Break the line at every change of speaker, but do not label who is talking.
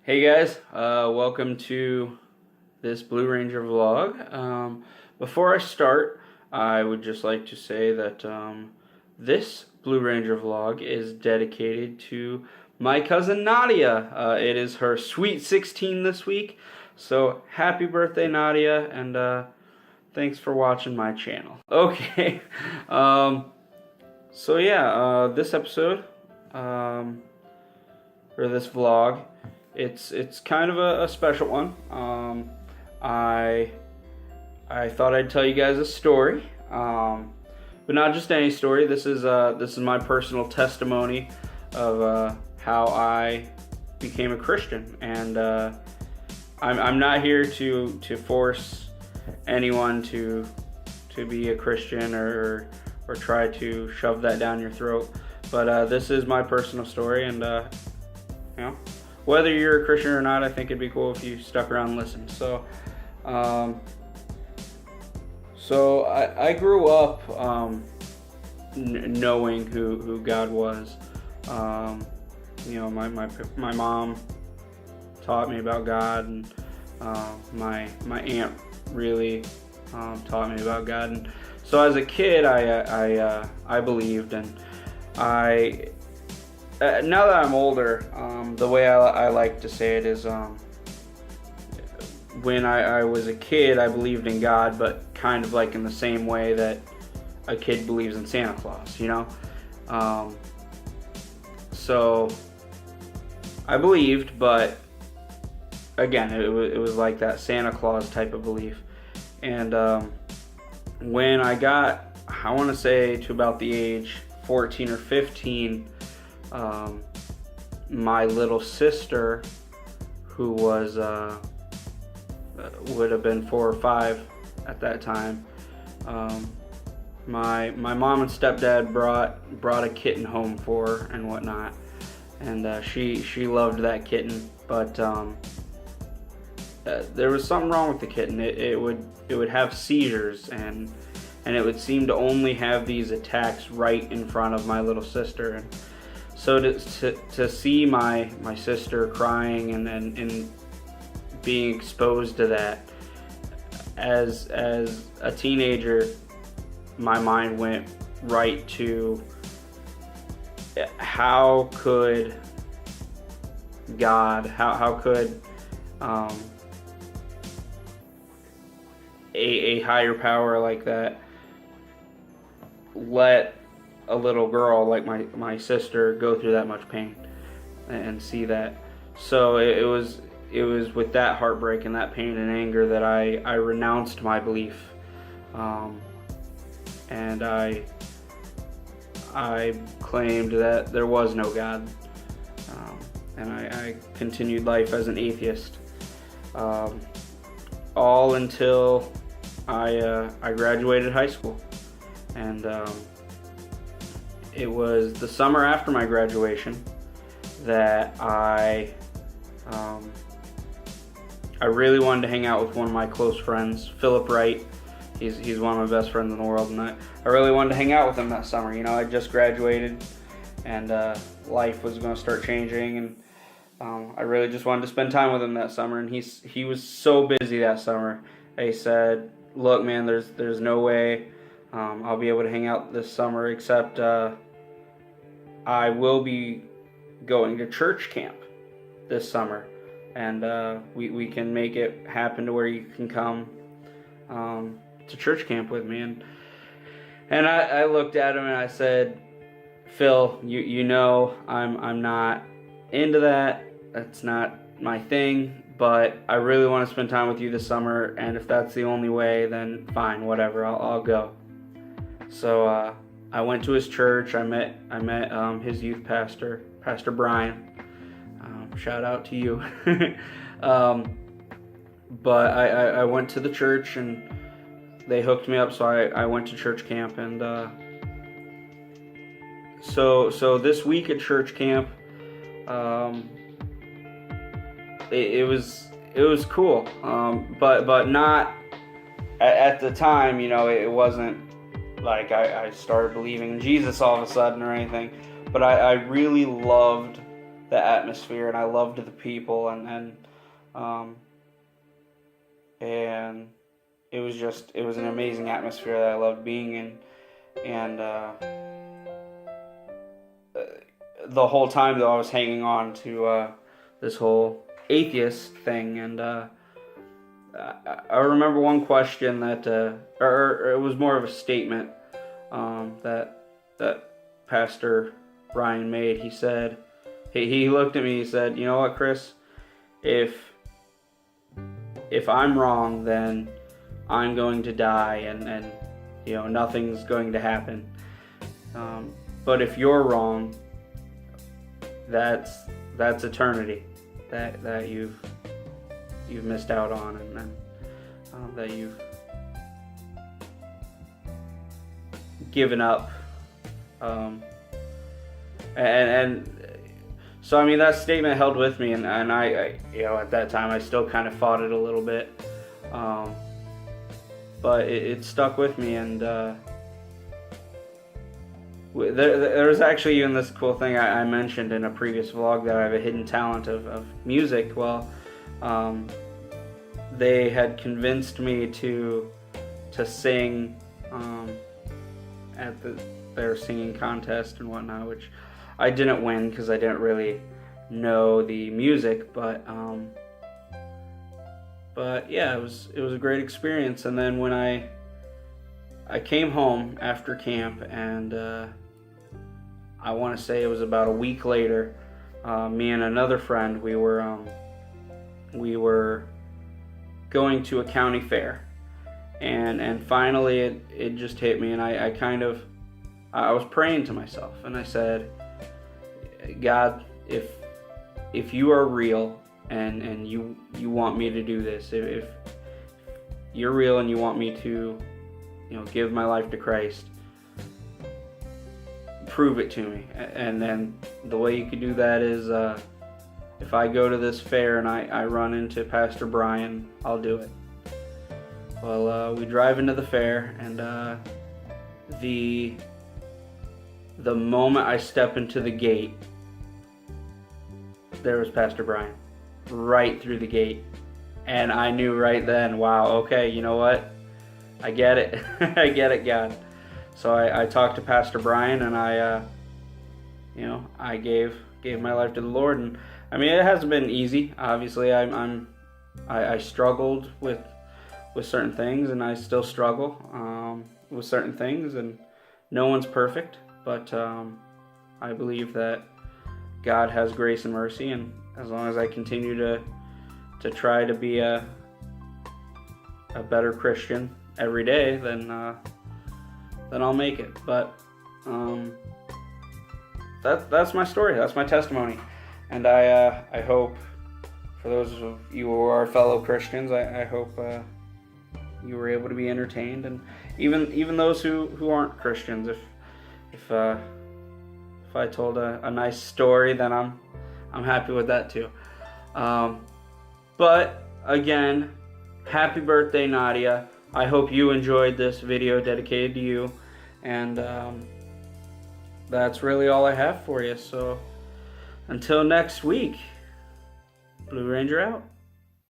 Hey guys, welcome to this Blue Ranger vlog. Before I start, I would just like to say that this Blue Ranger vlog is dedicated to my cousin Nadia. It is her sweet 16 this week, so happy birthday Nadia, and thanks for watching my channel. Okay, so yeah, this episode, or this vlog, it's kind of a special one. I thought I'd tell you guys a story, but not just any story. This is my personal testimony of how I became a Christian, and I'm not here to force anyone to be a Christian or try to shove that down your throat. But this is my personal story, and you know, whether you're a Christian or not, I think it'd be cool if you stuck around and listened. So, I grew up knowing who God was. You know, my mom taught me about God, and my aunt really taught me about God. And so as a kid, I believed, and now that I'm older, the way I like to say it is, when I was a kid, I believed in God, but kind of like in the same way that a kid believes in Santa Claus, you know? So I believed, but again, it was like that Santa Claus type of belief. And when I got, I want to say, to about the age 14 or 15, my little sister, who was would have been 4 or 5 at that time, my mom and stepdad brought a kitten home for her and whatnot, and she loved that kitten, but there was something wrong with the kitten. It would have seizures, and it would seem to only have these attacks right in front of my little sister. And so to see my sister crying and being exposed to that, as a teenager, my mind went right to how could God, how could a higher power like that let a little girl like my sister go through that much pain and see that. So it was with that heartbreak and that pain and anger that I renounced my belief, and I claimed that there was no God, and I continued life as an atheist, all until I graduated high school. And it was the summer after my graduation that I really wanted to hang out with one of my close friends, Philip Wright. He's one of my best friends in the world, and I really wanted to hang out with him that summer. You know, I just graduated, and life was going to start changing, and I really just wanted to spend time with him that summer. And he was so busy that summer. He said, "Look, man, there's no way I'll be able to hang out this summer, except I will be going to church camp this summer, and we can make it happen to where you can come to church camp with me." And I looked at him and I said, "Phil, you know I'm not into that. That's not my thing. But I really want to spend time with you this summer, and if that's the only way, then fine, whatever. I'll go." So I went to his church. I met his youth pastor, Pastor Brian. Shout out to you. But I went to the church, and they hooked me up. So I went to church camp, and so this week at church camp, it was cool, but not at the time. You know, it wasn't like I started believing in Jesus all of a sudden or anything. But I really loved the atmosphere, and I loved the people, and it was an amazing atmosphere that I loved being in, and the whole time though I was hanging on to this whole atheist thing, and I remember one question that, or it was more of a statement that Pastor Brian made. He said, he looked at me, he said, "You know what, Chris, if I'm wrong, then I'm going to die, and you know, nothing's going to happen. But if you're wrong, that's eternity that you've missed out on, and that you've given up." And so, I mean, that statement held with me, and I you know, at that time I still kind of fought it a little bit, but it stuck with me, and there was actually even this cool thing I mentioned in a previous vlog, that I have a hidden talent of music. Well, they had convinced me to sing at their singing contest and whatnot, which I didn't win because I didn't really know the music, but yeah, it was a great experience. And then when I came home after camp, and I want to say it was about a week later, me and another friend, we were going to a county fair, and finally it just hit me, and I was praying to myself, and I said, "God, if you are real, and you want me to do this, if you're real and you want me to, you know, give my life to Christ, prove it to me." And then the way you could do that is, if I go to this fair and I run into Pastor Brian, I'll do it. Well, we drive into the fair, and the moment I step into the gate, there was Pastor Brian right through the gate, and I knew right then, wow, okay, you know what, I get it. I get it, God. So I talked to Pastor Brian, and I gave my life to the Lord. And I mean, it hasn't been easy. Obviously, I struggled with certain things, and I still struggle with certain things, and no one's perfect, but I believe that God has grace and mercy, and as long as I continue to try to be a better Christian every day, then I'll make it. But that's my story. That's my testimony, and I hope, for those of you who are fellow Christians, I hope you were able to be entertained, and even those who aren't Christians. If I told a nice story, then I'm happy with that too. But again, happy birthday, Nadia. I hope you enjoyed this video dedicated to you, and that's really all I have for you. So until next week, Blue Ranger out.